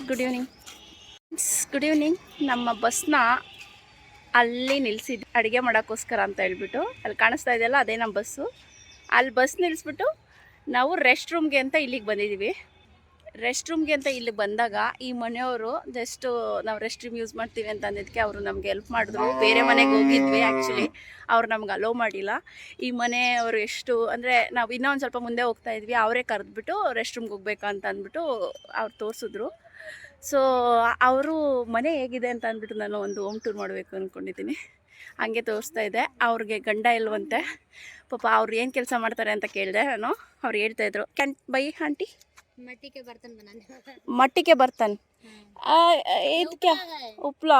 Good evening. Good evening. ನಮ್ಮ ಬಸ್ನ ಅಲ್ಲಿ ನಿಲ್ಲಿಸಿದ್ವಿ ಅಡುಗೆ ಮಾಡೋಕ್ಕೋಸ್ಕರ ಅಂತ ಹೇಳ್ಬಿಟ್ಟು. ಅಲ್ಲಿ ಕಾಣಿಸ್ತಾ ಇದೆಯಲ್ಲ, ಅದೇ ನಮ್ಮ ಬಸ್ಸು. ಅಲ್ಲಿ ಬಸ್ ನಿಲ್ಲಿಸ್ಬಿಟ್ಟು ನಾವು ರೆಸ್ಟ್ ರೂಮ್ಗೆ ಅಂತ ಇಲ್ಲಿಗೆ ಬಂದಿದ್ದೀವಿ. ರೆಸ್ಟ್ ರೂಮ್ಗೆ ಅಂತ ಇಲ್ಲಿ ಬಂದಾಗ ಈ ಮನೆಯವರು ಜಸ್ಟು ನಾವು ರೆಸ್ಟ್ ರೂಮ್ ಯೂಸ್ ಮಾಡ್ತೀವಿ ಅಂತ ಅಂದಿದ್ದಕ್ಕೆ ಅವರು ನಮಗೆ ಹೆಲ್ಪ್ ಮಾಡಿದ್ರು. ಬೇರೆ ಮನೆಗೆ ಹೋಗಿದ್ವಿ ಆ್ಯಕ್ಚುಲಿ, ಅವ್ರು ನಮ್ಗೆ ಅಲೋ ಮಾಡಿಲ್ಲ. ಈ ಮನೆಯವರು ಎಷ್ಟು ಅಂದರೆ ನಾವು ಇನ್ನೂ ಒಂದು ಸ್ವಲ್ಪ ಮುಂದೆ ಹೋಗ್ತಾ ಇದ್ವಿ, ಅವರೇ ಕರೆದ್ಬಿಟ್ಟು ರೆಸ್ಟ್ ರೂಮ್ಗೆ ಹೋಗ್ಬೇಕಾ ಅಂತ ಅಂದ್ಬಿಟ್ಟು ಅವ್ರು ತೋರಿಸಿದ್ರು. ಸೊ ಅವರು ಮನೆ ಹೇಗಿದೆ ಅಂತ ಅಂದ್ಬಿಟ್ಟು ನಾನು ಒಂದು ಹೋಮ್ ಟೂರ್ ಮಾಡಬೇಕು ಅಂದ್ಕೊಂಡಿದ್ದೀನಿ. ಹಾಗೆ ತೋರಿಸ್ತಾ ಇದೆ. ಅವ್ರಿಗೆ ಗಂಡ ಇಲ್ವಂತೆ ಪಾಪ. ಅವ್ರು ಏನು ಕೆಲಸ ಮಾಡ್ತಾರೆ ಅಂತ ಕೇಳಿದೆ ನಾನು. ಅವ್ರು ಹೇಳ್ತಾಯಿದ್ರು, ಕ್ಯಾನ್ ಬೈ ಆಂಟಿ मट्टी के बर्तन ಇದಕ್ಕೆ ಉಪ್ಲಾ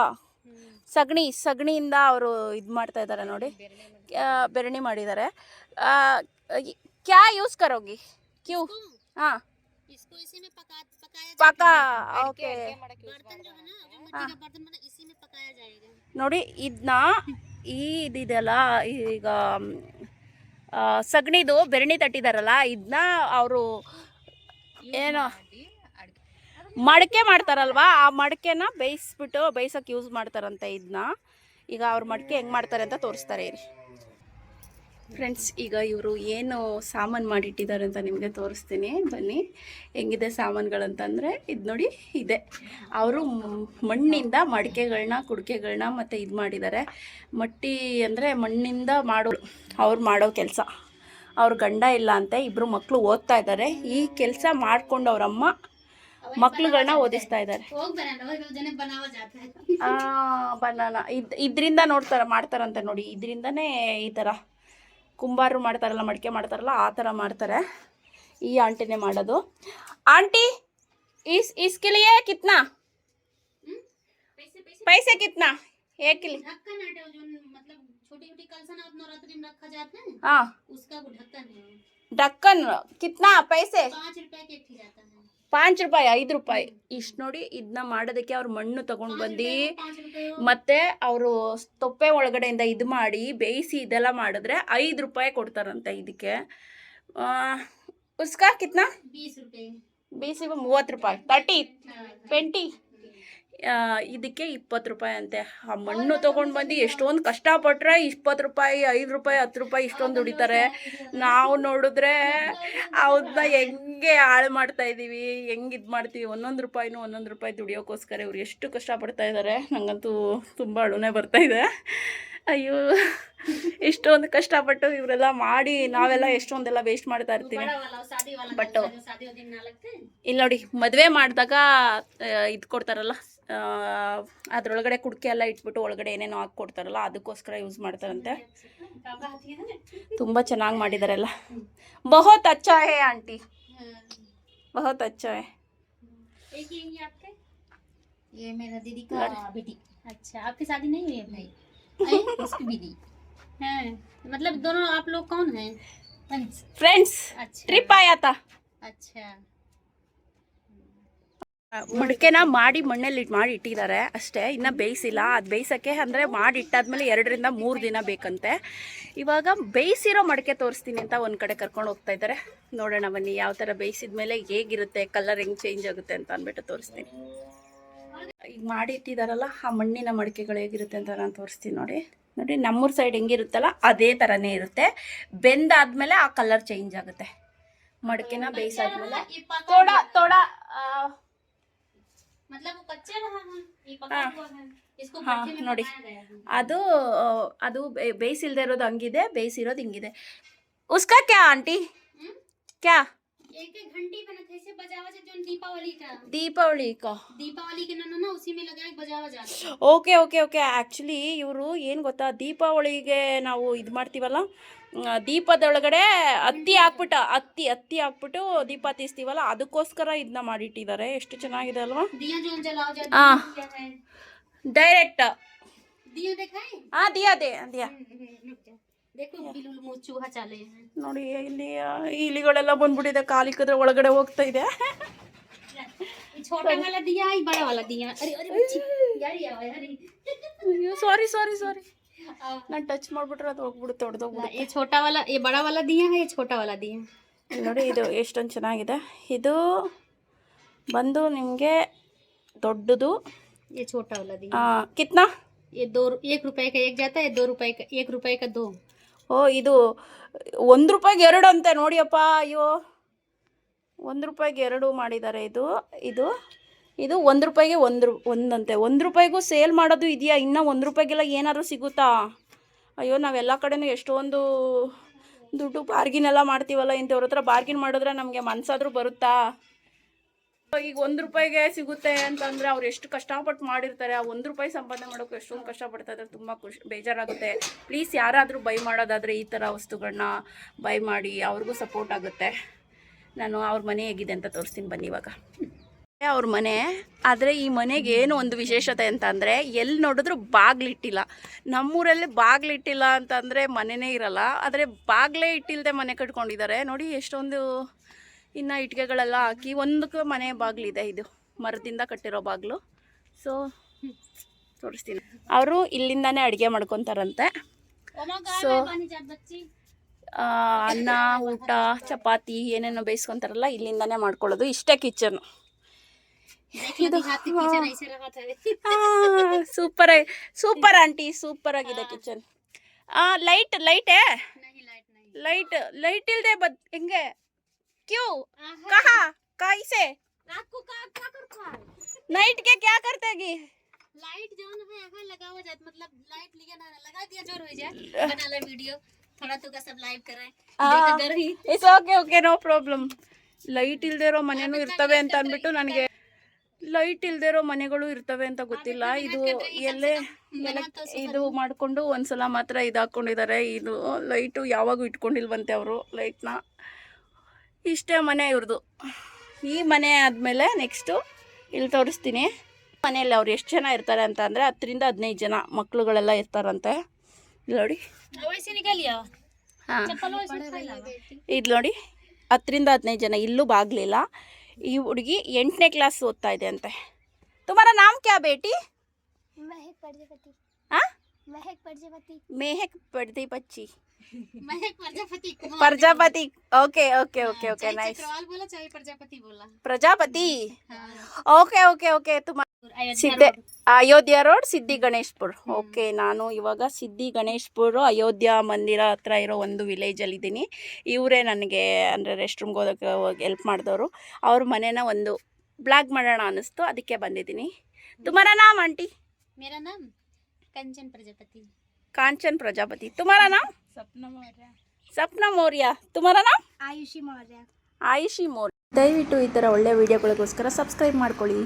ಸಗಣಿಯಿಂದ ಅವರು ಇದು ಮಾಡ್ತಾ ಇದ್ದಾರೆ ನೋಡಿ, ಬೆರಣಿ ಮಾಡಿದ್ದಾರೆ. ಕ್ಯಾ ಯೂಸ್ ಕರೋಗಿ ಕ್ಯೂ? ಹಾಂ, ಪಕಾ. ಓಕೆ ನೋಡಿ, ಇದನ್ನ ಇದೆಯಲ್ಲ, ಈಗ ಸಗಣಿದು ಬೆರಣಿ ತಟ್ಟಿದಾರಲ್ಲ, ಇದನ್ನ ಅವರು ಏನೋ ಮಡಕೆ ಮಾಡ್ತಾರಲ್ವಾ, ಆ ಮಡಕೆನ ಬೇಯಿಸೋಕೆ ಯೂಸ್ ಮಾಡ್ತಾರಂತೆ ಇದನ್ನ. ಈಗ ಅವ್ರ ಮಡಕೆ ಹೆಂಗೆ ಮಾಡ್ತಾರೆ ಅಂತ ತೋರಿಸ್ತಾರೆ ಇರಿ ಫ್ರೆಂಡ್ಸ್. ಈಗ ಇವರು ಏನು ಸಾಮಾನು ಮಾಡಿಟ್ಟಿದ್ದಾರೆ ಅಂತ ನಿಮಗೆ ತೋರಿಸ್ತೀನಿ ಬನ್ನಿ. ಹೆಂಗಿದೆ ಸಾಮಾನುಗಳಂತಂದರೆ ಇದು ನೋಡಿ, ಇದೆ. ಅವರು ಮಣ್ಣಿಂದ ಮಡಿಕೆಗಳನ್ನ, ಕುಡಿಕೆಗಳನ್ನ ಮತ್ತು ಇದು ಮಾಡಿದ್ದಾರೆ. ಮಟ್ಟಿ ಅಂದರೆ ಮಣ್ಣಿಂದ ಅವ್ರು ಮಾಡೋ ಕೆಲಸ. ಅವ್ರ ಗಂಡ ಇಲ್ಲ ಅಂತೆ, ಇಬ್ಬರು ಮಕ್ಕಳು ಓದ್ತಾ ಇದ್ದಾರೆ. ಈ ಕೆಲಸ ಮಾಡಿಕೊಂಡು ಅವರಮ್ಮ ಮಕ್ಳುಗಳನ್ನ ಓದಿಸ್ತಾ ಇದ್ದಾರೆ. ಬನಾನ ಇದರಿಂದ ಮಾಡ್ತಾರಂತೆ ನೋಡಿ. ಇದರಿಂದನೇ ಈ ಥರ ಕುಂಬಾರರು ಮಾಡ್ತಾರಲ್ಲ, ಮಡಿಕೆ ಮಾಡ್ತಾರಲ್ಲ, ಆ ಥರ ಮಾಡ್ತಾರೆ. ಈ ಆಂಟಿನೇ ಮಾಡೋದು. ಆಂಟಿ इसके लिए कितना पैसे कितना एक किलो? हाँ, ढक्कन कितना पैसे? 5 ರೂಪಾಯಿ 5 ರೂಪಾಯಿ ಇಷ್ಟು ನೋಡಿ. ಇದನ್ನ ಮಾಡೋದಕ್ಕೆ ಅವ್ರು ಮಣ್ಣು ತಗೊಂಡು ಬಂದು ಮತ್ತೆ ಅವರು ತೊಪ್ಪೆ ಒಳಗಡೆಯಿಂದ ಇದು ಮಾಡಿ ಬೇಯಿಸಿ ಇದೆಲ್ಲ ಮಾಡಿದ್ರೆ 5 ರೂಪಾಯಿ ಕೊಡ್ತಾರಂತೆ ಇದಕ್ಕೆ. ಉಸ್ಕಾ ಕಿತ್ನಾ? 20 30 ರೂಪಾಯಿ 20 ಇದಕ್ಕೆ 20 ರೂಪಾಯಿ ಅಂತೆ. ಆ ಮಣ್ಣು ತೊಗೊಂಡು ಬಂದು ಎಷ್ಟೊಂದು ಕಷ್ಟಪಟ್ಟರೆ 20 ರೂಪಾಯಿ 5 ರೂಪಾಯಿ 10 ರೂಪಾಯಿ ಇಷ್ಟೊಂದು ದುಡಿತಾರೆ. ನಾವು ನೋಡಿದ್ರೆ ಅವನ್ನ ಹೆಂಗೆ ಹಾಳು ಮಾಡ್ತಾಯಿದ್ದೀವಿ, ಹೆಂಗೆ ಇದು ಮಾಡ್ತೀವಿ. ಒಂದೊಂದು ರೂಪಾಯಿ ದುಡಿಯೋಕ್ಕೋಸ್ಕರ ಇವ್ರು ಎಷ್ಟು ಕಷ್ಟಪಡ್ತಾ ಇದ್ದಾರೆ. ನನಗಂತೂ ತುಂಬ ಅಳುನೇ ಬರ್ತಾಯಿದೆ. ಅಯ್ಯೋ, ಎಷ್ಟೊಂದು ಕಷ್ಟಪಟ್ಟು ಇವರೆಲ್ಲ ಮಾಡಿ ನಾವೆಲ್ಲ ಎಷ್ಟೊಂದೆಲ್ಲ ವೇಸ್ಟ್ ಮಾಡ್ತಾ ಇರ್ತೀವಿ. ಬಟ್ ಇಲ್ಲಿ ನೋಡಿ, ಮದುವೆ ಮಾಡಿದಾಗ ಇದು ಕೊಡ್ತಾರಲ್ಲ, ಅದರೊಳಗಡೆ ಕುಡಿಕೆ ಎಲ್ಲ ಇಟ್ಬಿಟ್ಟು ಒಳಗಡೆ ಏನೇನೋ ಹಾಕ್ಕೊಡ್ತಾರಲ್ಲ, ಅದಕ್ಕೋಸ್ಕರ ಯೂಸ್ ಮಾಡ್ತಾರಂತೆ. ತುಂಬ ಚೆನ್ನಾಗಿ ಮಾಡಿದಾರೆಲ್ಲ. ಬಹುತ್ ಅಚ್ಚಾ ಹೇ ಆಂಟಿ, ಬಹುತ್ ಅಚ್ಚಾ ಹೇ. ये मेरा दीदी का बेटी। अच्छा, आपकी शादी नहीं हुई है भाई? उसकी बीदी है। मतलब दोनों आप लोग कौन हैं? फ्रेंड्स। अच्छा, ट्रिप आया था। अच्छा, ಮಡಿಕೆನ ಮಾಡಿ ಮಣ್ಣಲ್ಲಿ ಮಾಡಿ ಇಟ್ಟಿದ್ದಾರೆ ಅಷ್ಟೇ, ಇನ್ನು ಬೇಯಿಸಿಲ್ಲ. ಅದು ಬೇಯಿಸೋಕ್ಕೆ ಅಂದರೆ ಮಾಡಿ ಇಟ್ಟಾದ್ಮೇಲೆ 2 ರಿಂದ 3 ದಿನ ಬೇಕಂತೆ. ಇವಾಗ ಬೇಯಿಸಿರೋ ಮಡಿಕೆ ತೋರಿಸ್ತೀನಿ ಅಂತ ಒಂದು ಕಡೆ ಕರ್ಕೊಂಡು ಹೋಗ್ತಾ ಇದ್ದಾರೆ. ನೋಡೋಣ ಬನ್ನಿ, ಯಾವ ಥರ ಬೇಯಿಸಿದ ಮೇಲೆ ಹೇಗಿರುತ್ತೆ, ಕಲರ್ ಹೆಂಗೆ ಚೇಂಜ್ ಆಗುತ್ತೆ ಅಂತ ಅಂದ್ಬಿಟ್ಟು ತೋರಿಸ್ತೀನಿ. ಈಗ ಮಾಡಿ ಇಟ್ಟಿದ್ದಾರಲ್ಲ, ಆ ಮಣ್ಣಿನ ಮಡಿಕೆಗಳು ಹೇಗಿರುತ್ತೆ ಅಂತ ನಾನು ತೋರಿಸ್ತೀನಿ ನೋಡಿ. ನಮ್ಮೂರ ಸೈಡ್ ಹೆಂಗಿರುತ್ತಲ್ಲ ಅದೇ ಥರನೇ ಇರುತ್ತೆ. ಬೆಂದಾದ್ಮೇಲೆ ಆ ಕಲರ್ ಚೇಂಜ್ ಆಗುತ್ತೆ. ಮಡಿಕೆನ ಬೇಯಿಸಾದ್ಮೇಲೆ ತೋಡ ನೋಡಿ, ಅದು ಬೇಯಿಸಿಲ್ದೇ ಇರೋದು ಹಂಗಿದೆ, ಬೇಯಿಸಿರೋದು ಹಿಂಗಿದೆ. ಉಸ್ಕಾ ಕ್ಯಾ ಆಂಟಿ? ಕ್ಯಾ? एक घंटी बना था इसे बजावा जो दीपावली का दीपावली के ना उसी में लगा के बजावा जाता. ಓಕೆ ಆ್ಯಕ್ಚುಲಿ ಇವರು ಏನು ಗೊತ್ತಾ, ದೀಪಾವಳಿಗೆ ನಾವು ಇದು ಮಾಡ್ತೀವಲ್ಲ, ದೀಪದೊಳಗಡೆ ಹತ್ತಿ ಹಾಕ್ಬಿಟ್ಟು ದೀಪ ತೀಸ್ತೀವಲ್ಲ, ಅದಕ್ಕೋಸ್ಕರ ಇದನ್ನ ಮಾಡಿಟ್ಟಿದ್ದಾರೆ. ಎಷ್ಟು ಚೆನ್ನಾಗಿದೆ ಅಲ್ವಾ? ಹಾಂ, ಡೈರೆಕ್ಟ್ ದಿಯಾ ನೋಡಿ. ಇಲ್ಲಿ ಇಲಿಗಳೆಲ್ಲ ಬಂದ್ಬಿಟ್ಟಿದೆ, ಕಾಲಿಕ್ಕದ್ರೆ ಒಳಗಡೆ ಹೋಗ್ತಾ ಇದೆ. ಸಾರಿ ನಾನು ಟಚ್ ಮಾಡ್ಬಿಟ್ರೆ ಅದು ಹೋಗ್ಬಿಡುತ್ತೆ, ಹೊಡೆದೋಗ್ಬಿಡುತ್ತೆ. छोटा वाला ये बड़ा वाला दिया है, ये छोटा वाला दिया ನೋಡಿ. ಇದು ಎಷ್ಟೊಂದು ಚೆನ್ನಾಗಿದೆ. ಇದು ಬಂದು ನಿಮಗೆ ದೊಡ್ಡದು. ये छोटा वाला दी ಕಿತ್ನಾ? ये 1 रुपए का एक जाता है, 2 रुपए का 1 रुपए का 2. ಓ ಇದು 1 ರೂಪಾಯಿಗೆ 2 ಅಂತೆ ನೋಡಿಯಪ್ಪ. ಅಯ್ಯೋ 1 ರೂಪಾಯಿಗೆ 2 ಮಾಡಿದ್ದಾರೆ. ಇದು ಇದು ಇದು 1 ರೂಪಾಯಿಗೆ ಒಂದಂತೆ. 1 ರೂಪಾಯಿಗೂ ಸೇಲ್ ಮಾಡೋದು ಇದೆಯಾ? ಇನ್ನೂ 1 ರೂಪಾಯಿಗೆಲ್ಲ ಏನಾದರೂ ಸಿಗುತ್ತಾ? ಅಯ್ಯೋ ನಾವೆಲ್ಲ ಕಡೆನೂ ಎಷ್ಟೊಂದು ದುಡ್ಡು ಬಾರ್ಗಿನ್ ಎಲ್ಲ ಮಾಡ್ತೀವಲ್ಲ, ಇಂಥವ್ರ ಹತ್ರ ಬಾರ್ಗಿನ್ ಮಾಡಿದ್ರೆ ನಮಗೆ ಮನಸ್ಸಾದ್ರೂ ಬರುತ್ತಾ? ಈಗ 1 ರೂಪಾಯಿಗೆ ಸಿಗುತ್ತೆ ಅಂತಂದರೆ ಅವ್ರು ಎಷ್ಟು ಕಷ್ಟಪಟ್ಟು ಮಾಡಿರ್ತಾರೆ. ಆ 1 ರೂಪಾಯಿ ಸಂಪಾದನೆ ಮಾಡೋಕ್ಕೆ ಎಷ್ಟೊಂದು ಕಷ್ಟಪಡ್ತಾ ಇದ್ದಾರೆ. ತುಂಬ ಬೇಜಾರಾಗುತ್ತೆ. ಪ್ಲೀಸ್ ಯಾರಾದರೂ ಬೈ ಮಾಡೋದಾದರೆ ಈ ಥರ ವಸ್ತುಗಳನ್ನ ಬೈ ಮಾಡಿ, ಅವ್ರಿಗೂ ಸಪೋರ್ಟ್ ಆಗುತ್ತೆ. ನಾನು ಅವ್ರ ಮನೆ ಹೇಗಿದೆ ಅಂತ ತೋರಿಸ್ತೀನಿ ಬನ್ನಿ. ಇವಾಗ ಅವ್ರ ಮನೆ, ಆದರೆ ಈ ಮನೆಗೆ ಏನು ಒಂದು ವಿಶೇಷತೆ ಅಂತ ಅಂದರೆ ಎಲ್ಲಿ ನೋಡಿದ್ರು ಬಾಗಿಲಿಟ್ಟಿಲ್ಲ. ನಮ್ಮೂರಲ್ಲಿ ಬಾಗಿಲಿಟ್ಟಿಲ್ಲ ಅಂತಂದರೆ ಮನೆಯೇ ಇರಲ್ಲ. ಆದರೆ ಬಾಗಿಲೇ ಇಟ್ಟಿಲ್ಲದೆ ಮನೆ ಕಟ್ಕೊಂಡಿದ್ದಾರೆ ನೋಡಿ. ಎಷ್ಟೊಂದು ಇನ್ನು ಇಟ್ಟಿಗೆಗಳೆಲ್ಲ ಹಾಕಿ ಒಂದಕ್ಕೆ ಮನೆ ಬಾಗಿಲಿದೆ. ಇದು ಮರದಿಂದ ಕಟ್ಟಿರೋ ಬಾಗಿಲು. ಸೊ ತೋರಿಸ್ತೀನಿ. ಅವರು ಇಲ್ಲಿಂದಾನೇ ಅಡುಗೆ ಮಾಡ್ಕೊತಾರಂತೆ. ಸೊ ಅನ್ನ, ಊಟ, ಚಪಾತಿ ಏನೇನೋ ಬೇಯಿಸ್ಕೊತಾರಲ್ಲ ಇಲ್ಲಿಂದಾನೇ ಮಾಡ್ಕೊಳ್ಳೋದು. ಇಷ್ಟೇ ಕಿಚನ್. ಇದು ಸೂಪರ್ ಆಂಟಿ, ಸೂಪರ್ ಆಗಿದೆ ಕಿಚನ್. ಲೈಟೇ ಲೈಟ್ ಇಲ್ಲದೆ ಹೆಂಗೆ? क्यों? कहाँ? कैसे? रात को क्या करता है? नाइट के क्या करते हैं? लाइट जो है यहाँ लगा हुआ जाए, मतलब लाइट लिया ना लगा दिया जोर हो जाए, बना ले वीडियो थोड़ा तो का सब लाइव करे. It's okay no problem. Light ಇಲ್ಲದೆ ಇರೋ ಮನೆನೂ ಇರ್ತವೆ ಅಂತ ಅಂದ್ಬಿಟ್ಟು ನನಗೆ ಲೈಟ್ ಇಲ್ಲದೆ ಇರೋ ಮನೆಗಳು ಇರ್ತವೆ ಅಂತ ಗೊತ್ತಿಲ್ಲ. ಇದು ಎಲ್ಲೇ ಇದು ಮಾಡಿಕೊಂಡು ಒಂದ್ಸಲ ಮಾತ್ರ ಇದು ಹಾಕ್ಕೊಂಡಿದ್ದಾರೆ. ಇದು ಲೈಟು ಯಾವಾಗೂ ಇಟ್ಕೊಂಡಿಲ್ವಂತೆ ಅವರು ಲೈಟ್ನ. ಇಷ್ಟೇ ಮನೆ ಇವ್ರದ್ದು. ಈ ಮನೆ ಆದಮೇಲೆ ನೆಕ್ಸ್ಟು ಇಲ್ಲಿ ತೋರಿಸ್ತೀನಿ. ಮನೆಯಲ್ಲಿ ಅವ್ರು ಎಷ್ಟು ಜನ ಇರ್ತಾರೆ ಅಂತ ಅಂದರೆ 10 ರಿಂದ 15 ಜನ ಮಕ್ಕಳುಗಳೆಲ್ಲ ಇರ್ತಾರಂತೆ. ಇಲ್ಲಿ ನೋಡಿ. ಹಾಂ ಇದು ನೋಡಿ 10 ರಿಂದ 15 ಜನ. ಇಲ್ಲೂ ಬಾಗ್ಲಿಲ್ಲ. ಈ ಹುಡುಗಿ 8ನೇ ಕ್ಲಾಸ್ ಓದ್ತಾ ಇದೆ ಅಂತೆ. ತುಮಾರ ನಾಮ್ ಕ್ಯಾ ಬೇಟಿ? ಹಾಂ Mehak Prajapati. Prajapati. Okay nice. Prajapati. Okay Sidhi Ayodhya road, Sidhi Ganeshpur. Okay, ನಾನು ಇವಾಗ ಸಿದ್ದಿ ಗಣೇಶ್ಪುರ ಅಯೋಧ್ಯ ಮಂದಿರ ಹತ್ರ ಇರೋ ಒಂದು ವಿಲೇಜಲ್ಲಿದ್ದೀನಿ. ಇವರೇ ನನಗೆ ಅಂದರೆ ರೆಸ್ಟ್ ರೂಮ್ಗೆ ಹೋಗೋಕ್ಕೆ ಹೆಲ್ಪ್ ಮಾಡಿದವರು. ಅವ್ರ ಮನೇನ ಒಂದು ಬ್ಲಾಗ್ ಮಾಡೋಣ ಅನ್ನಿಸ್ತು, ಅದಕ್ಕೆ ಬಂದಿದ್ದೀನಿ. ತುಮಾರ ನಾಮ್ ಆಂಟಿ? मेरा नाम कांचन प्रजापति. तुम्हारा नाम? सपना मौर्य. तुम्हारा नाम? आयुषी मौर्य. दयविಟ್ಟು ಈ ಥರ ಒಳ್ಳೆ ವಿಡಿಯೋಗಳಿಗೋಸ್ಕರ ಸಬ್ಸ್ಕ್ರೈಬ್ ಮಾಡ್ಕೊಳ್ಳಿ.